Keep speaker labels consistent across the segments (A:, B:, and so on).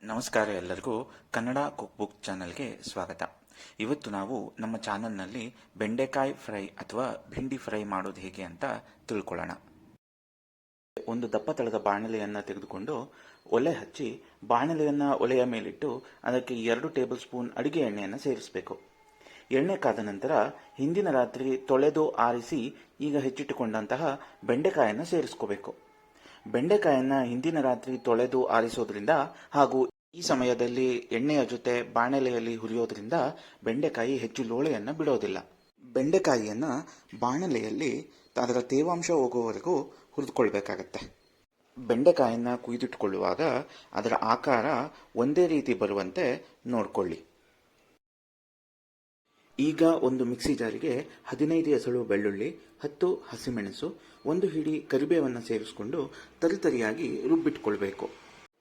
A: ನಮಸ್ಕಾರ ಎಲ್ಲರಿಗೂ Kannada cook book ಚಾನಲ್ಗೆ ಸ್ವಾಗತ. ಇವತ್ತು ನಾವು ನಮ್ಮ ಚಾನಲ್ನಲ್ಲಿ ಬೆಂಡೆಕಾಯಿ ಫ್ರೈ ಅಥವಾ ಭಿಂಡಿ ಫ್ರೈ ಮಾಡೋದು ಹೇಗೆ ಅಂತ ತಿಳ್ಕೊಳ್ಳೋಣ. ಒಂದು ದಪ್ಪ ತಳದ ಬಾಣಲೆಯನ್ನು ತೆಗೆದುಕೊಂಡು ಒಲೆ ಹಚ್ಚಿ ಬಾಣಲೆಯನ್ನು ಒಲೆಯ ಮೇಲಿಟ್ಟು ಅದಕ್ಕೆ 2 ಟೇಬಲ್ ಸ್ಪೂನ್ ಅಡಿಗೆ ಎಣ್ಣೆಯನ್ನು ಸೇರಿಸಬೇಕು. ಎಣ್ಣೆ ಕಾದ ನಂತರ ಹಿಂದಿನ ರಾತ್ರಿ ತೊಳೆದು ಆರಿಸಿ ಈಗ ಹೆಚ್ಚಿಟ್ಟುಕೊಂಡಂತಹ ಬೆಂಡೆಕಾಯನ್ನು ಸೇರಿಸ್ಕೋಬೇಕು. ಬೆಂಡೆಕಾಯನ್ನ ಹಿಂದಿನ ರಾತ್ರಿ ತೊಳೆದು ಆರಿಸೋದ್ರಿಂದ ಹಾಗೂ ಈ ಸಮಯದಲ್ಲಿ ಎಣ್ಣೆಯ ಜೊತೆ ಬಾಣಲೆಯಲ್ಲಿ ಹುರಿಯೋದ್ರಿಂದ ಬೆಂಡೆಕಾಯಿ ಹೆಚ್ಚು ಲೋಳೆಯನ್ನು ಬಿಡೋದಿಲ್ಲ. ಬೆಂಡೆಕಾಯಿಯನ್ನು ಬಾಣಲೆಯಲ್ಲಿ ಅದರ ತೇವಾಂಶ ಹೋಗುವವರೆಗೂ ಹುರಿದುಕೊಳ್ಬೇಕಾಗತ್ತೆ. ಬೆಂಡೆಕಾಯಿಯನ್ನು ಕುಯ್ದಿಟ್ಟುಕೊಳ್ಳುವಾಗ ಅದರ ಆಕಾರ ಒಂದೇ ರೀತಿ ಬರುವಂತೆ ನೋಡಿಕೊಳ್ಳಿ. ಈಗ ಒಂದು ಮಿಕ್ಸಿ ಜಾರಿಗೆ 15 ಎಸಳು ಬೆಳ್ಳುಳ್ಳಿ, 10 ಹಸಿಮೆಣಸು, 1 ಹಿಡಿ ಕರಿಬೇವನ್ನು ಸೇರಿಸಿಕೊಂಡು ತರಿತರಿಯಾಗಿ ರುಬ್ಬಿಟ್ಕೊಳ್ಬೇಕು.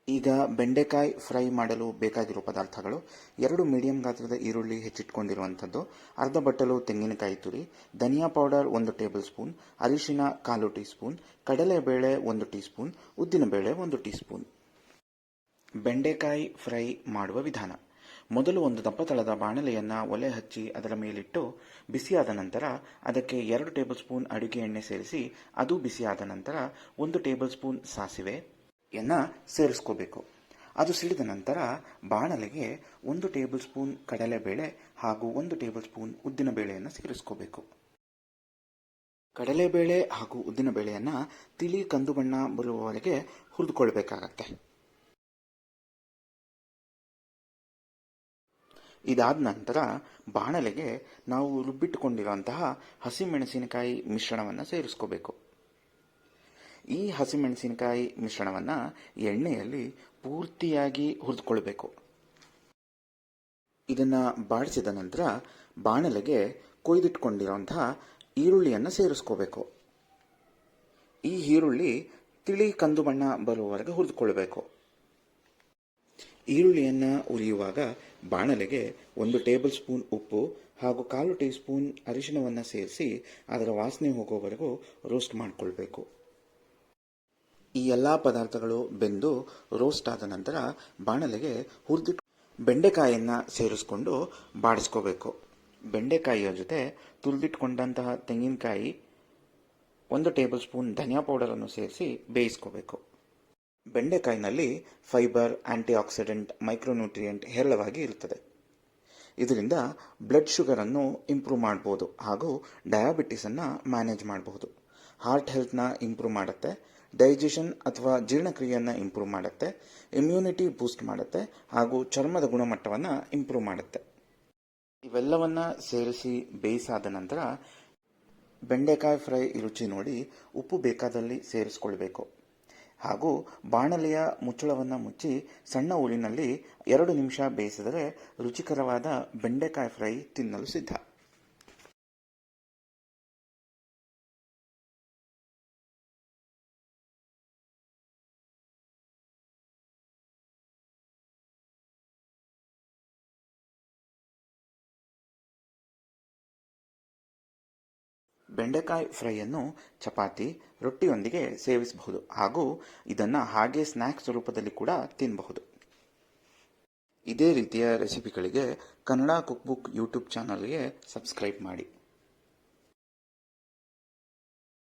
A: ಈಗ ಬೆಂಡೆಕಾಯಿ ಫ್ರೈ ಮಾಡಲು ಬೇಕಾಗಿರೋ ಪದಾರ್ಥಗಳು: 2 ಮೀಡಿಯಂ ಗಾತ್ರದ ಈರುಳ್ಳಿ ಹೆಚ್ಚಿಟ್ಕೊಂಡಿರುವಂಥದ್ದು, ಅರ್ಧ ಬಟ್ಟಲು ತೆಂಗಿನಕಾಯಿ ತುರಿ, ಧನಿಯಾ ಪೌಡರ್ 1 ಟೇಬಲ್ ಸ್ಪೂನ್, ಅರಿಶಿನ 1/4 ಟೀ ಸ್ಪೂನ್, ಕಡಲೆಬೇಳೆ 1 ಟೀ ಸ್ಪೂನ್, ಉದ್ದಿನಬೇಳೆ 1 ಟೀ ಸ್ಪೂನ್. ಬೆಂಡೆಕಾಯಿ ಫ್ರೈ ಮಾಡುವ ವಿಧಾನ: ಮೊದಲು ಒಂದು ದಪ್ಪ ತಳದ ಬಾಣಲೆಯನ್ನು ಒಲೆ ಹಚ್ಚಿ ಅದರ ಮೇಲಿಟ್ಟು ಬಿಸಿಯಾದ ನಂತರ ಅದಕ್ಕೆ 2 ಟೇಬಲ್ ಸ್ಪೂನ್ ಅಡುಗೆ ಎಣ್ಣೆ ಸೇರಿಸಿ ಅದು ಬಿಸಿಯಾದ ನಂತರ 1 ಟೇಬಲ್ ಸ್ಪೂನ್ ಸಾಸಿವೆಯನ್ನು ಸೇರಿಸ್ಕೋಬೇಕು. ಅದು ಸಿಡಿದ ನಂತರ ಬಾಣಲೆಗೆ 1 ಟೇಬಲ್ ಸ್ಪೂನ್ ಕಡಲೆಬೇಳೆ ಹಾಗೂ 1 ಟೇಬಲ್ ಸ್ಪೂನ್ ಉದ್ದಿನಬೇಳೆಯನ್ನು ಸೇರಿಸ್ಕೋಬೇಕು. ಕಡಲೆಬೇಳೆ ಹಾಗೂ ಉದ್ದಿನಬೇಳೆಯನ್ನು ತಿಳಿ ಕಂದು ಬಣ್ಣ ಬರುವವರೆಗೆ ಹುರಿದುಕೊಳ್ಬೇಕಾಗತ್ತೆ. ಇದಾದ ನಂತರ ಬಾಣಲೆಗೆ ನಾವು ರುಬ್ಬಿಟ್ಟುಕೊಂಡಿರುವಂತಹ ಹಸಿಮೆಣಸಿನಕಾಯಿ ಮಿಶ್ರಣವನ್ನು ಸೇರಿಸ್ಕೋಬೇಕು. ಈ ಹಸಿಮೆಣಸಿನಕಾಯಿ ಮಿಶ್ರಣವನ್ನು ಎಣ್ಣೆಯಲ್ಲಿ ಪೂರ್ತಿಯಾಗಿ ಹುರಿದುಕೊಳ್ಬೇಕು. ಇದನ್ನು ಬಾಡಿಸಿದ ನಂತರ ಬಾಣಲೆಗೆ ಕೊಯ್ದಿಟ್ಕೊಂಡಿರುವಂತಹ ಈರುಳ್ಳಿಯನ್ನು ಸೇರಿಸ್ಕೋಬೇಕು. ಈ ಈರುಳ್ಳಿ ತಿಳಿ ಕಂದು ಬಣ್ಣ ಬರುವವರೆಗೆ ಹುರಿದುಕೊಳ್ಬೇಕು. ಈರುಳ್ಳಿಯನ್ನು ಉರಿಯುವಾಗ ಬಾಣಲೆಗೆ 1 ಟೇಬಲ್ ಸ್ಪೂನ್ ಉಪ್ಪು ಹಾಗೂ 1/4 ಟೀ ಸ್ಪೂನ್ ಅರಿಶಿನವನ್ನು ಸೇರಿಸಿ ಅದರ ವಾಸನೆ ಹೋಗೋವರೆಗೂ ರೋಸ್ಟ್ ಮಾಡಿಕೊಳ್ಬೇಕು. ಈ ಎಲ್ಲ ಪದಾರ್ಥಗಳು ಬೆಂದು ರೋಸ್ಟ್ ಆದ ನಂತರ ಬಾಣಲೆಗೆ ಹುರಿದಿಟ್ಟು ಬೆಂಡೆಕಾಯಿಯನ್ನು ಸೇರಿಸ್ಕೊಂಡು ಬಾಡಿಸ್ಕೋಬೇಕು. ಬೆಂಡೆಕಾಯಿಯ ಜೊತೆ ತುರಿದಿಟ್ಕೊಂಡಂತಹ ತೆಂಗಿನಕಾಯಿ 1 ಟೇಬಲ್ ಸ್ಪೂನ್ ಧನಿಯಾ ಪೌಡರನ್ನು ಸೇರಿಸಿ ಬೇಯಿಸ್ಕೋಬೇಕು. ಬೆಂಡೆಕಾಯಿನಲ್ಲಿ ಫೈಬರ್, ಆಂಟಿ ಆಕ್ಸಿಡೆಂಟ್, ಮೈಕ್ರೋನ್ಯೂಟ್ರಿಯೆಂಟ್ ಹೇರಳವಾಗಿ ಇರುತ್ತದೆ. ಇದರಿಂದ ಬ್ಲಡ್ ಶುಗರನ್ನು ಇಂಪ್ರೂವ್ ಮಾಡಬಹುದು ಹಾಗೂ ಡಯಾಬಿಟಿಸನ್ನು ಮ್ಯಾನೇಜ್ ಮಾಡಬಹುದು. ಹಾರ್ಟ್ ಹೆಲ್ತ್ನ ಇಂಪ್ರೂವ್ ಮಾಡುತ್ತೆ, ಡೈಜೆಷನ್ ಅಥವಾ ಜೀರ್ಣಕ್ರಿಯೆಯನ್ನು ಇಂಪ್ರೂವ್ ಮಾಡುತ್ತೆ, ಇಮ್ಯುನಿಟಿ ಬೂಸ್ಟ್ ಮಾಡುತ್ತೆ ಹಾಗೂ ಚರ್ಮದ ಗುಣಮಟ್ಟವನ್ನು ಇಂಪ್ರೂವ್ ಮಾಡುತ್ತೆ. ಇವೆಲ್ಲವನ್ನು ಸೇರಿಸಿ ಬೇಯಿಸಾದ ನಂತರ ಬೆಂಡೆಕಾಯಿ ಫ್ರೈ ರುಚಿ ನೋಡಿ ಉಪ್ಪು ಬೇಕಾದಲ್ಲಿ ಸೇರಿಸ್ಕೊಳ್ಬೇಕು ಹಾಗೂ ಬಾಣಲೆಯ ಮುಚ್ಚಳವನ್ನು ಮುಚ್ಚಿ ಸಣ್ಣ ಉರಿನಲ್ಲಿ 2 ನಿಮಿಷ ಬೇಯಿಸಿದರೆ ರುಚಿಕರವಾದ ಬೆಂಡೆಕಾಯಿ ಫ್ರೈ ತಿನ್ನಲು ಸಿದ್ಧ. ಬೆಂಡೆಕಾಯಿ ಫ್ರೈಯನ್ನು ಚಪಾತಿ, ರೊಟ್ಟಿಯೊಂದಿಗೆ ಸೇವಿಸಬಹುದು ಹಾಗೂ ಇದನ್ನು ಹಾಗೆ ಸ್ನ್ಯಾಕ್ಸ್ ರೂಪದಲ್ಲಿ ಕೂಡ ತಿನ್ನಬಹುದು. ಇದೇ ರೀತಿಯ ರೆಸಿಪಿಗಳಿಗೆ ಕನ್ನಡ ಕುಕ್ ಬುಕ್ ಯೂಟ್ಯೂಬ್ ಚಾನಲ್ಗೆ ಸಬ್ಸ್ಕ್ರೈಬ್ ಮಾಡಿ.